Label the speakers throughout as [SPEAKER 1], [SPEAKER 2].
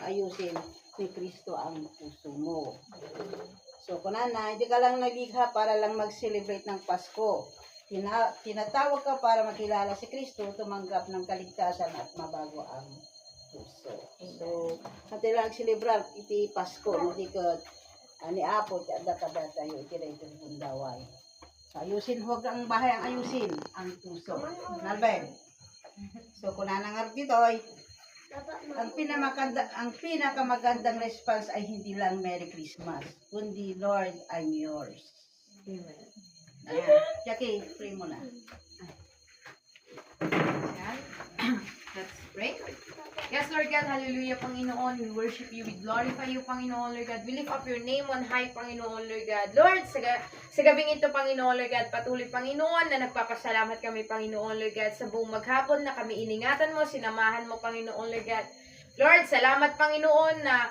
[SPEAKER 1] ayusin ni Kristo ang puso mo. So, kunana, hindi ka lang nalikha para lang mag-celebrate ng Pasko. Tinatawag ka para makilala si Kristo, tumanggap ng kaligtasan at mabago ang puso. So, hati lang celebrar iti Pasko, hindi ka ani apo, data tayo, iti na ito bundaway. So, ayusin, huwag ang bahay ang ayusin, ang puso. Nalben. So, kunana nga dito, ang pinakamagandang response ay hindi lang Merry Christmas, kundi Lord, I'm yours.
[SPEAKER 2] Amen.
[SPEAKER 1] Ayan. Jackie, pray mo na.
[SPEAKER 2] Ayan. Let's pray. Yes, Lord God, hallelujah, Panginoon. We worship you, we glorify you, Panginoon, Lord God. We lift up your name on high, Panginoon, Lord God. Lord, sa gabing ito, Panginoon, Lord God, patuloy, Panginoon, na nagpapasalamat kami, Panginoon, Lord God, sa buong maghapon na kami iningatan mo, sinamahan mo, Panginoon, Lord God. Lord, salamat, Panginoon, na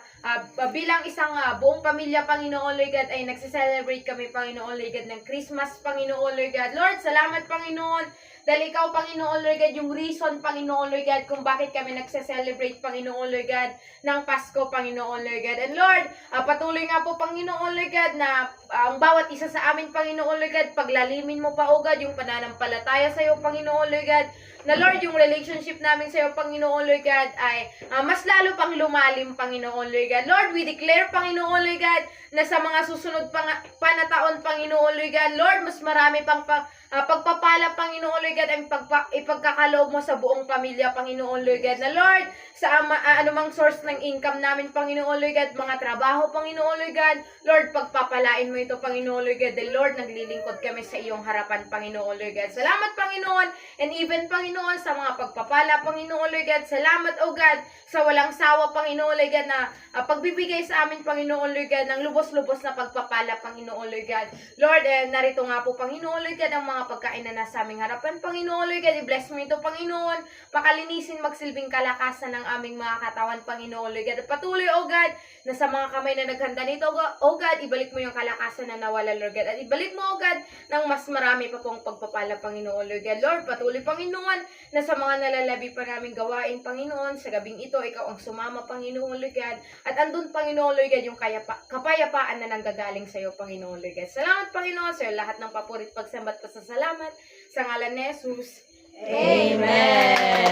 [SPEAKER 2] bilang isang buong pamilya, Panginoon, Lord God, ay nagsiselebrate kami, Panginoon, Lord God, ng Christmas, Panginoon, Lord God. Lord, salamat, Panginoon, dahil ikaw, Panginoon, Lord God, yung reason, Panginoon, Lord God, kung bakit kami nagsiselebrate, Panginoon, Lord God, ng Pasko, Panginoon, Lord God. And Lord, patuloy nga po, Panginoon, Lord God, na ang bawat isa sa amin, Panginoon, Lord God, paglalimin mo pa, O God, yung pananampalataya sa iyo, Panginoon, Lord God, na Lord, yung relationship namin sa iyo, Panginoon, Lord God, ay mas lalo pang lumalim, Panginoon, Lord God. Lord, we declare, Panginoon, Lord God, na sa mga susunod panataon, Panginoon, Lord God, Lord, mas marami pang pagpapala, Panginoon, Lord God, ang ipagkakaloob mo sa buong pamilya, Panginoon, Lord God, na Lord, sa anumang source ng income namin, Panginoon, Lord God, mga trabaho, Panginoon, Lord God, Lord, pagpapalain mo ito, Panginoon, Lord God, the Lord, naglilingkod kami sa iyong harapan, Panginoon, Lord God. Salamat, Panginoon, and even, Panginoon, sa mga pagpapala, Panginoon, Lord God, salamat, O God, sa walang sawa, Panginoon, Lord God, na pagbibigay sa amin, Panginoon, Lord God, ng lubos-lubos na pagpapala, Panginoon, Lord God. Lord, narito nga po, Panginoon, Lord God, ang mga pagkain na nasa aming harapan, Panginoon, Lord God, i-bless mo ito, Panginoon, makalinisin, magsilbing kalakasan ng aming mga katawan, Panginoon, Lord God. At patuloy, O God, na sa mga kamay na naghanda nito, O God, ibalik mo yung kalakasan na nawala, Lord God. At ibalik mo, O God, ng mas marami pa pong pagpapala, Panginoon, Lord God. Lord, patuloy, Panginoon, na sa mga nalalabi pa naming gawain, Panginoon, sa gabing ito, ikaw ang sumama, Panginoon, Lord God. At andun, Panginoon, Lord God, yung kapayapaan na nanggagaling sa iyo, Panginoon, Lord God. Salamat, Panginoon, sa iyo lahat ng papurit, pagsambat, pasasalamat. Sa ngalan ni Jesus.
[SPEAKER 1] Amen.